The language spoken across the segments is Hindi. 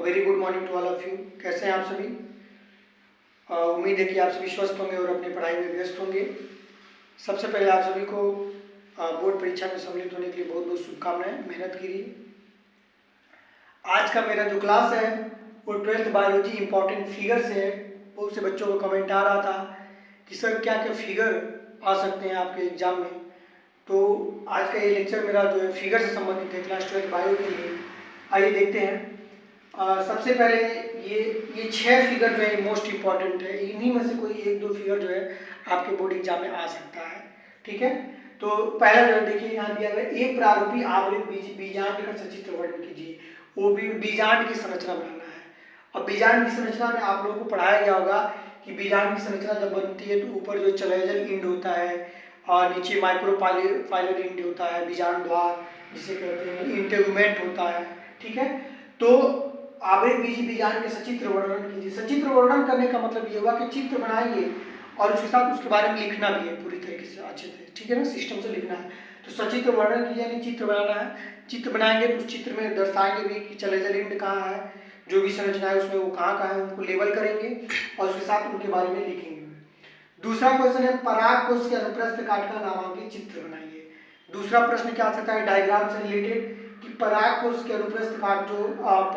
Very good morning to all of you. कैसे हैं आप सभी? उम्मीद है कि आप सभी स्वस्थ होंगे और अपनी पढ़ाई में व्यस्त होंगे। सबसे पहले आप सभी को बोर्ड परीक्षा में सम्मिलित होने के लिए बहुत बहुत शुभकामनाएं। मेहनत कीजिए। आज का मेरा जो क्लास है वो 12th बायोलॉजी इंपॉर्टेंट फिगर से है। बहुत से बच्चों को कमेंट आ रहा था कि सर क्या क्या फिगर आ सकते हैं आपके एग्जाम में। तो आज का ये लेक्चर मेरा जो है फिगर से संबंधित है क्लास 12th बायो के लिए। आइए देखते हैं। सबसे पहले ये 6 फिगर जो है मोस्ट इम्पॉर्टेंट है। इन्हीं में से कोई 1-2 फिगर जो है आपके बोर्ड एग्जाम में आ सकता है। ठीक है, तो पहला जो देखिए यहाँ दिया गया, एक प्रारूपी आवृत बीजांड का सचित्र वर्णन कीजिए। वो भी बीजांड की संरचना बनाना है। अब बीजांड की संरचना में आप लोगों को पढ़ाया गया होगा कि बीजांड की संरचना जब बनती है तो ऊपर जो चलेजल इंड होता है और नीचे माइक्रोफाइलर इंड होता है, बीजांड द्वार जिसे कहते हैं, इंटेगुमेंट होता है। ठीक है, तो आवृत बीजांड के सचित्र वर्णन कीजिए। सचित्र वर्णन करने का मतलब ये हुआ कि चित्र बनाएंगे और उसके साथ उसके बारे में लिखना भी है पूरी तरीके से अच्छे से। ठीक है ना, सिस्टम से लिखना है। तो सचित्र वर्णन कीजिए यानी चित्र बनाना है। चित्र बनाएंगे तो उस चित्र में दर्शाएंगे भी कि चलेजल इंड कहाँ है, जो भी संरचना है उसमें वो कहाँ है, उनको लेबल करेंगे और उसके साथ उनके बारे में लिखेंगे। दूसरा क्वेश्चन है, पराग कोश के अनुप्रस्थ काट का नामांकित चित्र बनाइए। दूसरा प्रश्न क्या आ सकता है डायग्राम से रिलेटेड कि पराग कोश के अनुप्रस्थ काट जो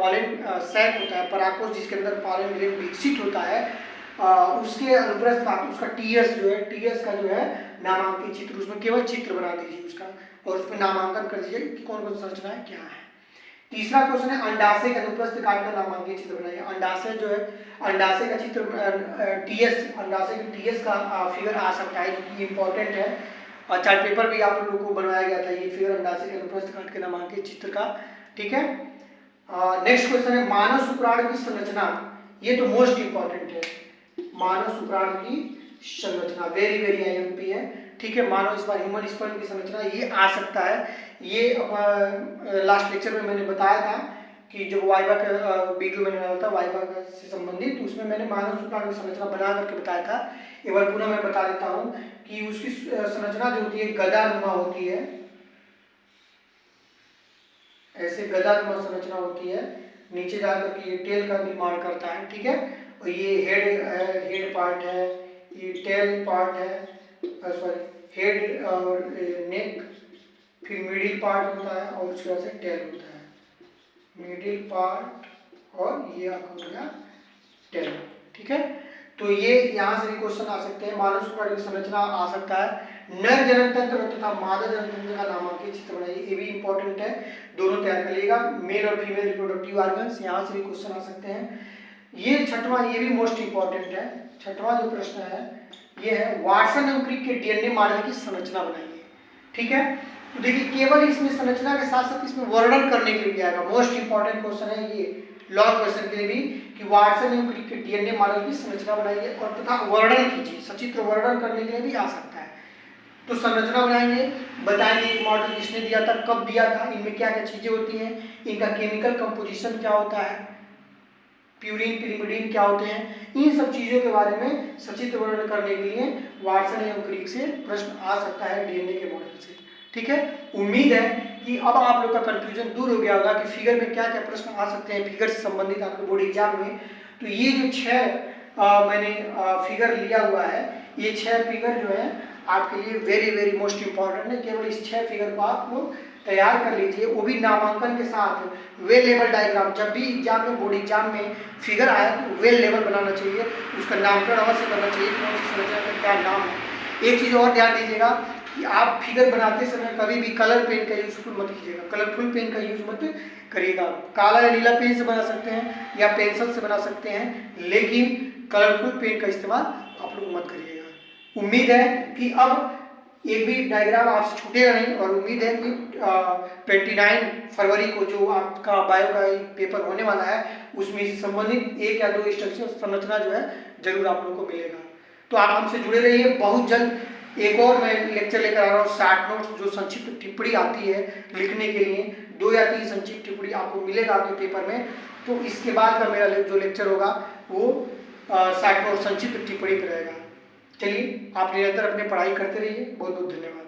पॉलन सैक होता है, पराग कोश जिसके अंदर पॉलन ग्रेन विकसित होता है, उसके अनुप्रस्थ काट उसका टीएस जो है, टीएस का जो है नामांकित चित्र, उसमें केवल चित्र बना दीजिए उसका और उसमें नामांकन कर दीजिए कि कौन कौन संरचनाएं क्या है। तीसरा क्वेश्चन है, अंडाशय के अनुप्रस्थ काट का नामांकित चित्र बनाइए। अंडाशय जो है, अंडाशय का चित्र टीएस, अंडाशय के टीएस का फिगर आ सकता है जो कि इंपॉर्टेंट है और चार्ट पेपर भी आप लोगों को बनवाया गया था ये फिगर अंडाशय के अनुप्रस्थ काट के नामांकित चित्र का। ठीक है, नेक्स्ट क्वेश्चन है, मानव शुक्राणु की संरचना। ये तो मोस्ट इंपॉर्टेंट है, मानव शुक्राणु की संरचना वेरी वेरी आईएमपी है। ठीक है, मानव ह्यूमन स्पर्म की संरचना ये आ सकता है। ये लास्ट लेक्चर में मैंने बताया था कि जब वाइवा का वीडियो मैंने डाला था वाइवा से संबंधित, तो उसमें मैंने मानव शुक्राणु की संरचना बना करके बताया था। एक बार पुनः मैं बता देता हूँ कि उसकी संरचना जो होती है गदानुमा होती है, ऐसे गदानुमा संरचना होती है। नीचे जाकर के ये टेल का निर्माण करता है। ठीक है, और ये हेड पार्ट है, ये टेल पार्ट है, सॉरी हेड और नेक, फिर मिडिल पार्ट होता है और उसके बाद से टेल होता है। मिडिल पार्ट और ये आपका हो गया टेल। ठीक है, तो ये यहाँ से भी क्वेश्चन आ सकते हैं। मानव शुक्राणु की संरचना आ सकता है। नर जनन तंत्र तथा मादा जनन तंत्र का नामांकित चित्र बनाइए। ये भी इंपॉर्टेंट है, दोनों तैयार करिएगा। मेल और फीमेल रिप्रोडक्टिव ऑर्गन्स, यहाँ से भी क्वेश्चन आ सकते हैं। ये छठवां, ये भी मोस्ट इंपॉर्टेंट है। छठवां जो प्रश्न है ये है, वाटसन एवं क्रिक के डीएनए मॉडल की संरचना बनाइए। ठीक है, तो देखिए केवल इसमें संरचना के साथ साथ इसमें वर्णन करने के लिए भी आएगा। मोस्ट इंपॉर्टेंट क्वेश्चन है ये लॉन्ग क्वेश्चन के लिए भी कि वाटसन एवं क्रिक के डीएनए मॉडल की संरचना बनाइए और तथा वर्णन कीजिए। सचित्र वर्णन करने के लिए भी आ सकता है। तो संरचना बनाएंगे, बताएंगे मॉडल किसने दिया था, कब दिया था, इनमें क्या क्या चीजें होती हैं, इनका केमिकल कंपोजिशन क्या होता है, प्यूरिन पिरिमिडिन क्या होते हैं, इन सब चीजों के बारे में सचित्र वर्णन करने के लिए वाटसन एवं क्रिक से प्रश्न आ सकता है डीएनए के मॉडल से। ठीक है, उम्मीद है कि अब आप लोग का कंफ्यूजन दूर हो गया होगा कि फिगर में क्या क्या प्रश्न आ सकते हैं फिगर से संबंधित आपके बोर्ड एग्जाम में। तो ये जो 6 मैंने फिगर लिया हुआ है, ये 6 फिगर जो है आपके लिए वेरी वेरी मोस्ट इंपॉर्टेंट है। केवल इस 6 फिगर को आप लोग तैयार कर लीजिए, वो भी नामांकन के साथ वेल लेवल डायग्राम। जब भी एग्जाम में बोर्ड एग्जाम में फिगर आए तो वेल लेवल बनाना चाहिए, उसका नामकरण अवश्य करना चाहिए, कौन सी संरचना का क्या नाम है। एक चीज़ और ध्यान दीजिएगा कि आप फिगर बनाते समय कभी भी कलर पेन का यूज मत कीजिएगा, कलरफुल पेन का यूज मत करिएगा। काला या नीला पेन से बना सकते हैं या पेंसिल से बना सकते हैं, लेकिन कलरफुल पेन का इस्तेमाल आप लोग मत करिएगा। उम्मीद है कि अब एक भी डायग्राम आपसे छूटेगा नहीं और उम्मीद है कि 29 फरवरी को जो आपका बायो का पेपर होने वाला है उसमें से संबंधित 1 या 2 स्ट्रक्चर संरचना जो है जरूर आप लोगों को मिलेगा। तो आप हमसे जुड़े रहिए। बहुत जल्द एक और मैं लेक्चर लेकर आ रहा हूँ, शॉर्ट नोट्स जो संक्षिप्त टिप्पणी आती है लिखने के लिए, 2 या 3 संक्षिप्त टिप्पणी आपको मिलेगा आपके पेपर में। तो इसके बाद का मेरा जो लेक्चर होगा वो शॉर्ट नोट संक्षिप्त टिप्पणी पर रहेगा। चलिए, आप निरंतर अपनी पढ़ाई करते रहिए। बहुत बहुत धन्यवाद।